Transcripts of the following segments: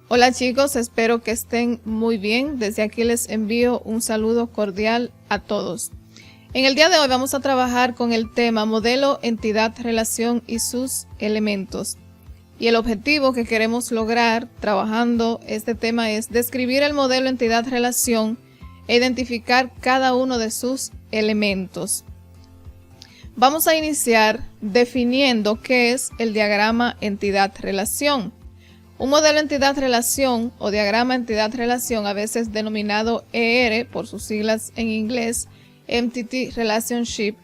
Hola chicos, espero que estén muy bien. Desde aquí les envío un saludo cordial a todos. En el día de hoy vamos a trabajar con el tema modelo, entidad, relación y sus elementos. Y el objetivo que queremos lograr trabajando este tema es describir el modelo, entidad, relación e identificar cada uno de sus elementos. Vamos a iniciar definiendo qué es el diagrama entidad-relación. Un modelo entidad-relación o diagrama entidad-relación, a veces denominado ER por sus siglas en inglés, Entity Relationship,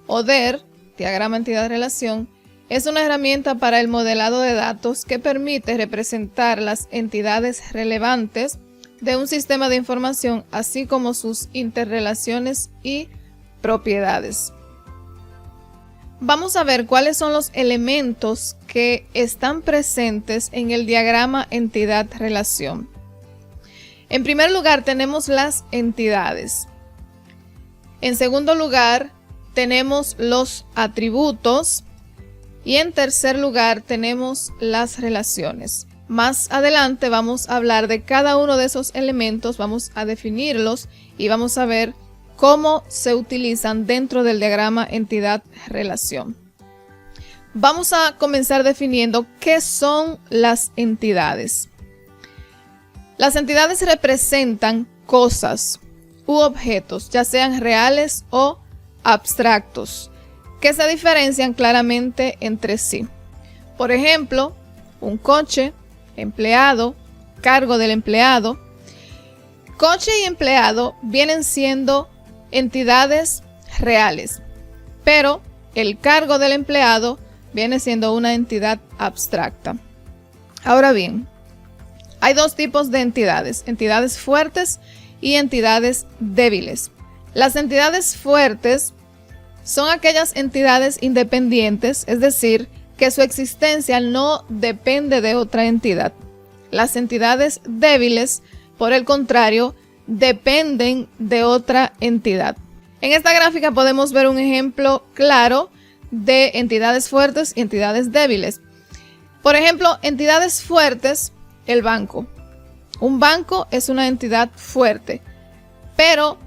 o DER, diagrama entidad-relación, es una herramienta para el modelado de datos que permite representar las entidades relevantes de un sistema de información, así como sus interrelaciones y propiedades. Vamos a ver cuáles son los elementos que están presentes en el diagrama entidad-relación. En primer lugar tenemos las entidades. En segundo lugar tenemos los atributos. Y en tercer lugar tenemos las relaciones. Más adelante vamos a hablar de cada uno de esos elementos, vamos a definirlos y vamos a ver cómo se utilizan dentro del diagrama entidad-relación. Vamos a comenzar definiendo qué son las entidades. Las entidades representan cosas u objetos, ya sean reales o abstractos, que se diferencian claramente entre sí. Por ejemplo, un coche, empleado, cargo del empleado. Coche y empleado vienen siendo entidades reales, pero el cargo del empleado viene siendo una entidad abstracta. Ahora bien, hay dos tipos de entidades fuertes y entidades débiles. Las entidades fuertes son aquellas entidades independientes, es decir, que su existencia no depende de otra entidad. Las entidades débiles, por el contrario, dependen de otra entidad. En esta gráfica podemos ver un ejemplo claro de entidades fuertes y entidades débiles. Por ejemplo, entidades fuertes, el banco. Un banco es una entidad fuerte, pero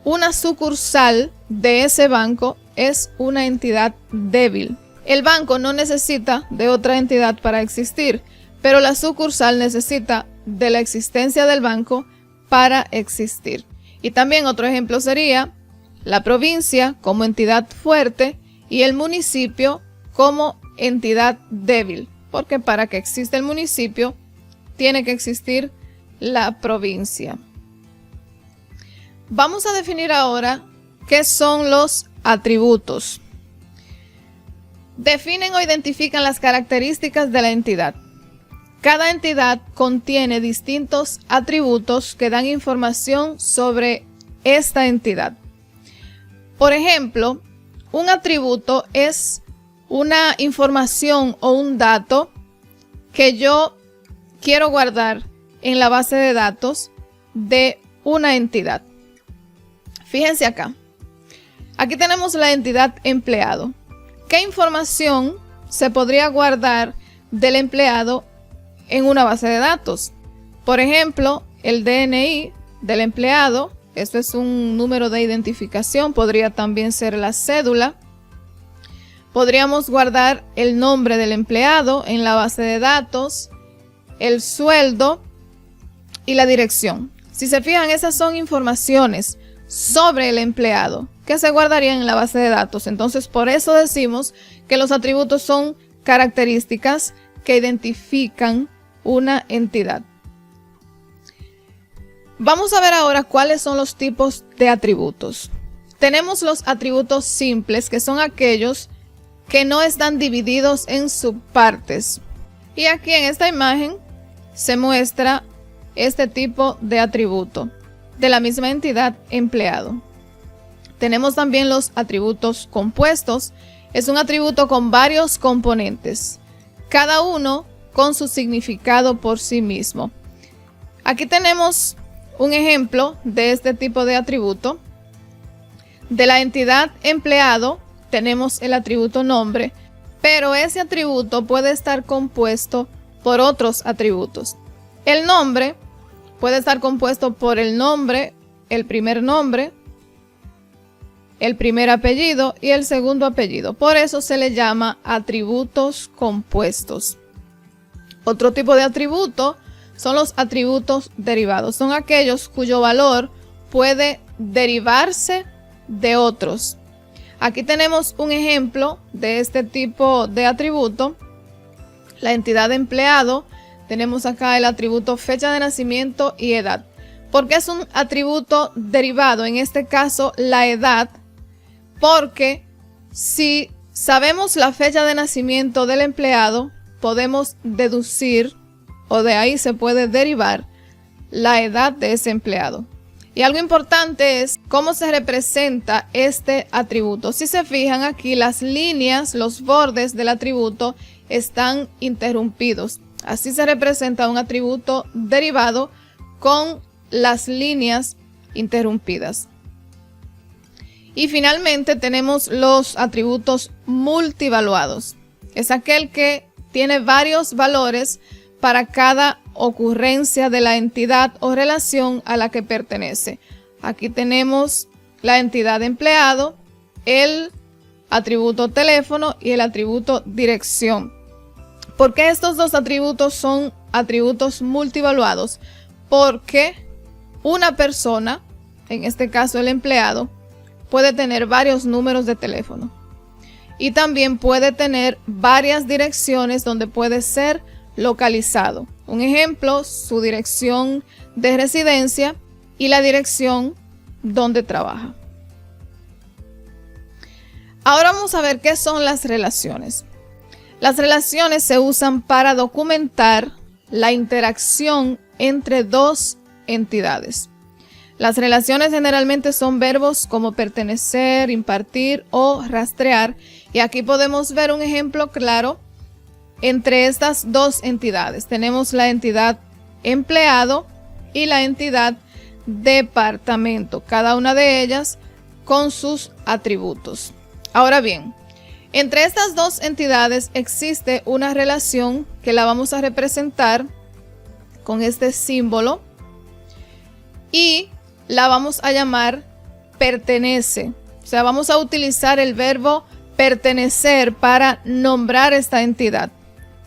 una sucursal de ese banco es una entidad débil. El banco no necesita de otra entidad para existir, pero la sucursal necesita de la existencia del banco para existir. Y también otro ejemplo sería la provincia como entidad fuerte y el municipio como entidad débil, porque para que exista el municipio tiene que existir la provincia. Vamos a definir ahora qué son los atributos. Definen o identifican las características de la entidad. Cada entidad contiene distintos atributos que dan información sobre esta entidad. Por ejemplo, un atributo es una información o un dato que yo quiero guardar en la base de datos de una entidad. Fíjense acá. Aquí tenemos la entidad empleado. ¿Qué información se podría guardar del empleado en una base de datos? Por ejemplo, el DNI del empleado, esto es un número de identificación, podría también ser la cédula. Podríamos guardar el nombre del empleado en la base de datos, el sueldo y la dirección. Si se fijan, esas son informaciones sobre el empleado que se guardarían en la base de datos. Entonces, por eso decimos que los atributos son características que identifican una entidad. Vamos a ver ahora cuáles son los tipos de atributos. Tenemos los atributos simples, que son aquellos que no están divididos en subpartes. Y aquí en esta imagen se muestra este tipo de atributo de la misma entidad empleado. Tenemos también los atributos compuestos. Es un atributo con varios componentes, cada uno con su significado por sí mismo. Aquí tenemos un ejemplo de este tipo de atributo. De la entidad empleado tenemos el atributo nombre, pero ese atributo puede estar compuesto por otros atributos. El nombre puede estar compuesto por el nombre, el primer nombre, el primer apellido y el segundo apellido. Por eso se le llama atributos compuestos. Otro tipo de atributo son los atributos derivados. Son aquellos cuyo valor puede derivarse de otros. Aquí tenemos un ejemplo de este tipo de atributo. La entidad de empleado. Tenemos acá el atributo fecha de nacimiento y edad. ¿Por qué es un atributo derivado? En este caso, la edad. Porque si sabemos la fecha de nacimiento del empleado, podemos deducir, o de ahí se puede derivar, la edad de ese empleado. Y algo importante es cómo se representa este atributo. Si se fijan aquí, las líneas, los bordes del atributo están interrumpidos. Así se representa un atributo derivado con las líneas interrumpidas. Y finalmente tenemos los atributos multivaluados. Es aquel que tiene varios valores para cada ocurrencia de la entidad o relación a la que pertenece. Aquí tenemos la entidad de empleado, el atributo teléfono y el atributo dirección. ¿Por qué estos dos atributos son atributos multivaluados? Porque una persona, en este caso el empleado, puede tener varios números de teléfono y también puede tener varias direcciones donde puede ser localizado. Un ejemplo, su dirección de residencia y la dirección donde trabaja. Ahora vamos a ver qué son las relaciones. Las relaciones se usan para documentar la interacción entre dos entidades. Las relaciones generalmente son verbos como pertenecer, impartir o rastrear. Y aquí podemos ver un ejemplo claro entre estas dos entidades. Tenemos la entidad empleado y la entidad departamento. Cada una de ellas con sus atributos. Ahora bien, entre estas dos entidades existe una relación que la vamos a representar con este símbolo y la vamos a llamar pertenece. O sea, vamos a utilizar el verbo pertenecer para nombrar esta entidad.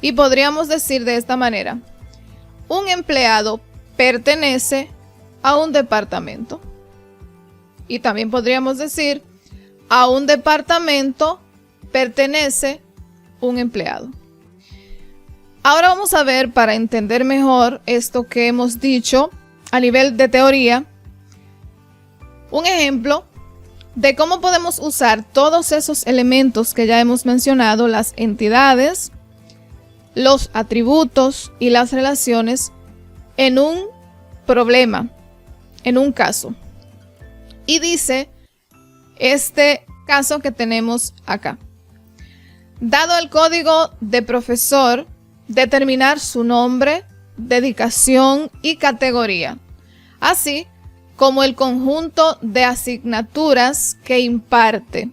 Y podríamos decir de esta manera: un empleado pertenece a un departamento. Y también podríamos decir: a un departamento pertenece un empleado. Ahora vamos a ver, para entender mejor esto que hemos dicho a nivel de teoría, un ejemplo de cómo podemos usar todos esos elementos que ya hemos mencionado, las entidades, los atributos y las relaciones, en un problema, en un caso. Y dice este caso que tenemos acá: dado el código de profesor, determinar su nombre, dedicación y categoría, así como el conjunto de asignaturas que imparte,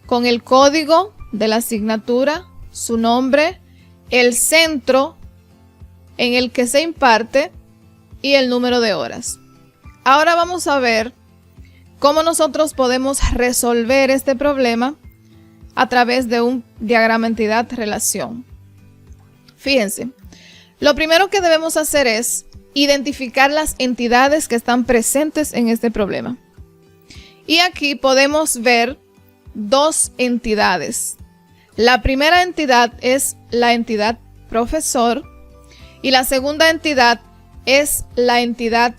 con el código de la asignatura, su nombre, el centro en el que se imparte y el número de horas. Ahora vamos a ver cómo nosotros podemos resolver este problema a través de un diagrama entidad-relación. Fíjense, lo primero que debemos hacer es identificar las entidades que están presentes en este problema. Y aquí podemos ver dos entidades. La primera entidad es la entidad profesor y la segunda entidad es la entidad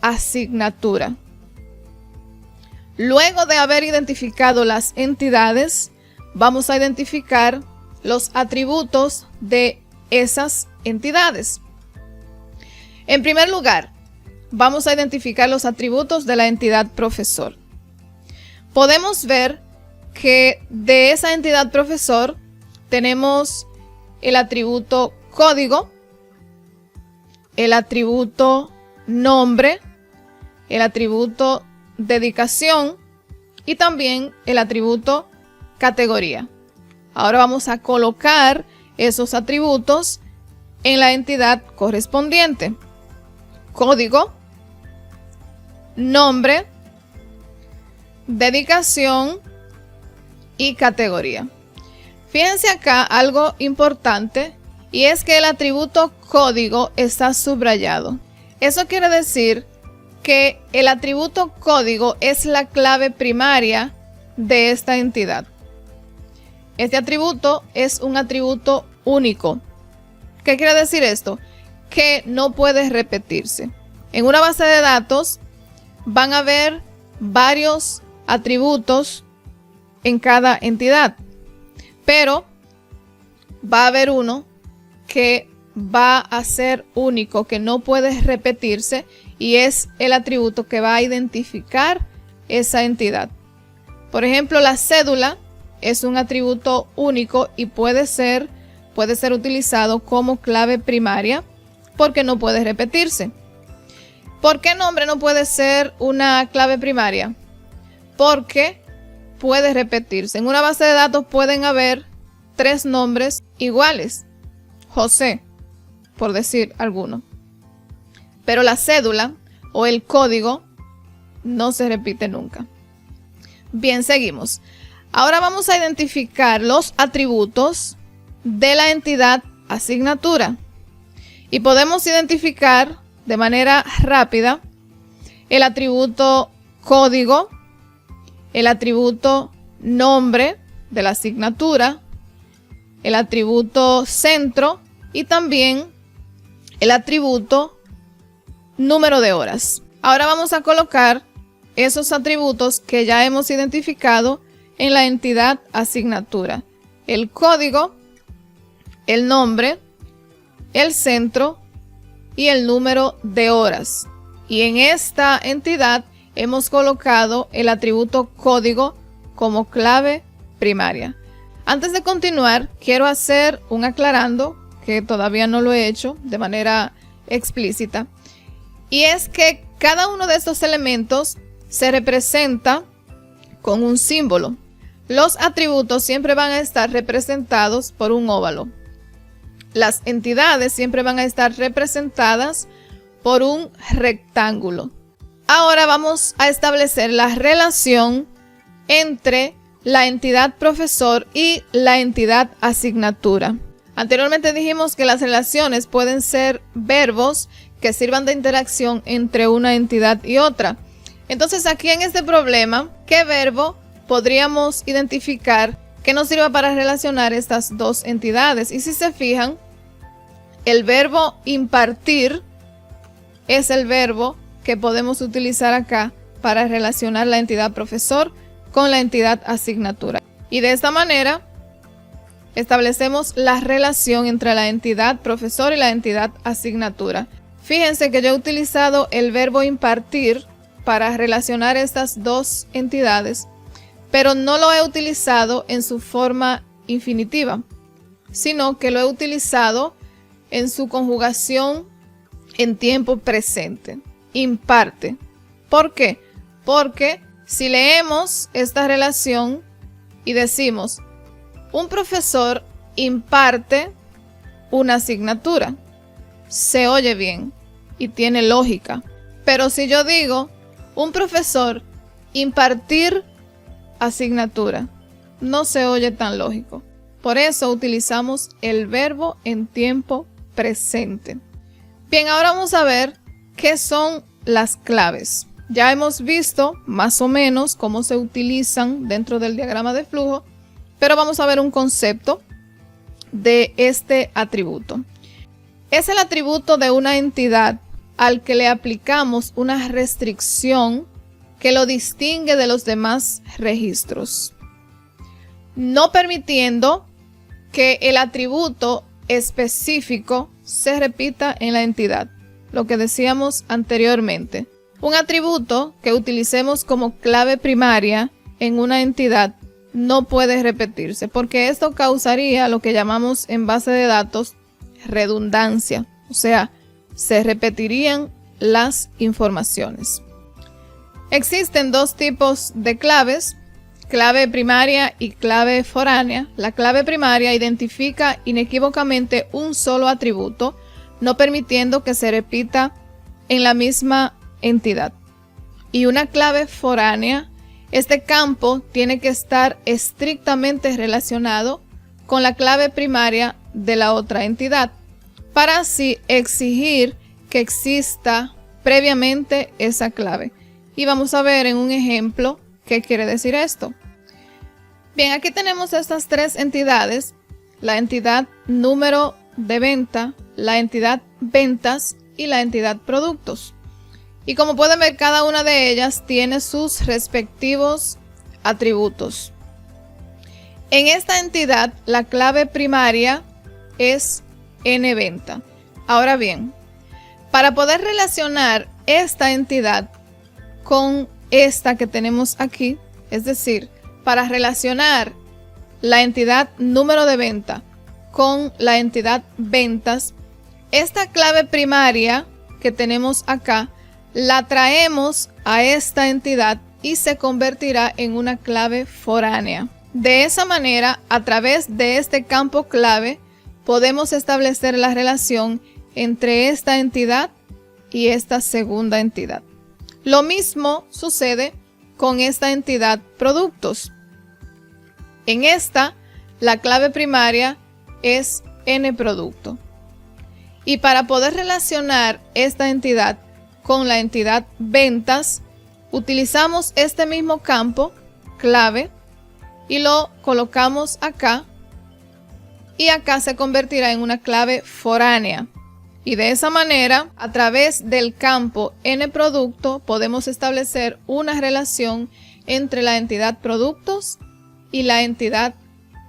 asignatura. Luego de haber identificado las entidades, vamos a identificar los atributos de esas entidades. En primer lugar, vamos a identificar los atributos de la entidad profesor. Podemos ver que de esa entidad profesor tenemos el atributo código, el atributo nombre, el atributo dedicación y también el atributo categoría. Ahora vamos a colocar esos atributos en la entidad correspondiente. Código, nombre, dedicación y categoría. Fíjense acá algo importante, y es que el atributo código está subrayado. Eso quiere decir que el atributo código es la clave primaria de esta entidad. Este atributo es un atributo único. ¿Qué quiere decir esto? Que no puede repetirse. En una base de datos van a haber varios atributos en cada entidad, pero va a haber uno que va a ser único, que no puede repetirse, y es el atributo que va a identificar esa entidad. Por ejemplo, la cédula es un atributo único y puede ser utilizado como clave primaria porque no puede repetirse. ¿Por qué nombre no puede ser una clave primaria? Porque puede repetirse. En una base de datos pueden haber 3 nombres iguales. José, por decir alguno. Pero la cédula o el código no se repite nunca. Bien, seguimos. Ahora vamos a identificar los atributos de la entidad asignatura. Y podemos identificar de manera rápida el atributo código, el atributo nombre de la asignatura, el atributo centro y también el atributo número de horas. Ahora vamos a colocar esos atributos que ya hemos identificado en la entidad asignatura: el código, el nombre, el centro y el número de horas. Y en esta entidad hemos colocado el atributo código como clave primaria. Antes de continuar, quiero hacer un aclarando que todavía no lo he hecho de manera explícita. Y es que cada uno de estos elementos se representa con un símbolo. Los atributos siempre van a estar representados por un óvalo. Las entidades siempre van a estar representadas por un rectángulo. Ahora vamos a establecer la relación entre la entidad profesor y la entidad asignatura. Anteriormente dijimos que las relaciones pueden ser verbos que sirvan de interacción entre una entidad y otra. Entonces, aquí en este problema, ¿qué verbo podríamos identificar que nos sirva para relacionar estas dos entidades? Y si se fijan, el verbo impartir es el verbo que podemos utilizar acá para relacionar la entidad profesor con la entidad asignatura. Y de esta manera establecemos la relación entre la entidad profesor y la entidad asignatura. Fíjense que yo he utilizado el verbo impartir para relacionar estas dos entidades, pero no lo he utilizado en su forma infinitiva, sino que lo he utilizado en su conjugación en tiempo presente. Imparte. ¿Por qué? Porque si leemos esta relación y decimos, un profesor imparte una asignatura, se oye bien y tiene lógica. Pero si yo digo, un profesor impartir asignatura, no se oye tan lógico. Por eso utilizamos el verbo en tiempo presente. Bien, ahora vamos a ver qué son las claves. Ya hemos visto más o menos cómo se utilizan dentro del diagrama de flujo, pero vamos a ver un concepto de este atributo. Es el atributo de una entidad al que le aplicamos una restricción que lo distingue de los demás registros, no permitiendo que el atributo específico se repita en la entidad, lo que decíamos anteriormente. Un atributo que utilicemos como clave primaria en una entidad no puede repetirse, porque esto causaría lo que llamamos en base de datos redundancia, o sea, se repetirían las informaciones. Existen dos tipos de claves: clave primaria y clave foránea. La clave primaria identifica inequívocamente un solo atributo, no permitiendo que se repita en la misma entidad. Y una clave foránea, este campo tiene que estar estrictamente relacionado con la clave primaria de la otra entidad, para así exigir que exista previamente esa clave. Y vamos a ver en un ejemplo qué quiere decir esto. Bien, aquí tenemos estas tres entidades: la entidad número de venta, la entidad ventas y la entidad productos. Y como pueden ver, cada una de ellas tiene sus respectivos atributos. En esta entidad, la clave primaria es NVenta. Ahora bien, para poder relacionar esta entidad con esta que tenemos aquí, es decir, para relacionar la entidad número de venta con la entidad ventas, esta clave primaria que tenemos acá la traemos a esta entidad y se convertirá en una clave foránea. De esa manera, a través de este campo clave, podemos establecer la relación entre esta entidad y esta segunda entidad. Lo mismo sucede con esta entidad productos. En esta, la clave primaria es NProducto. Y para poder relacionar esta entidad con la entidad ventas, utilizamos este mismo campo clave y lo colocamos acá, y acá se convertirá en una clave foránea. Y de esa manera, a través del campo NProducto, podemos establecer una relación entre la entidad productos y la entidad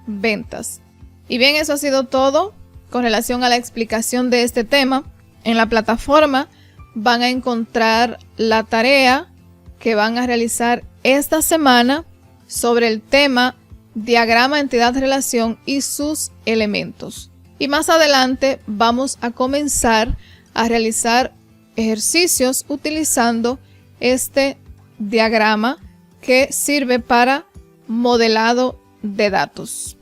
ventas. Y bien, eso ha sido todo con relación a la explicación de este tema. En la plataforma van a encontrar la tarea que van a realizar esta semana sobre el tema diagrama entidad-relación y sus elementos. Y más adelante vamos a comenzar a realizar ejercicios utilizando este diagrama que sirve para modelado de datos.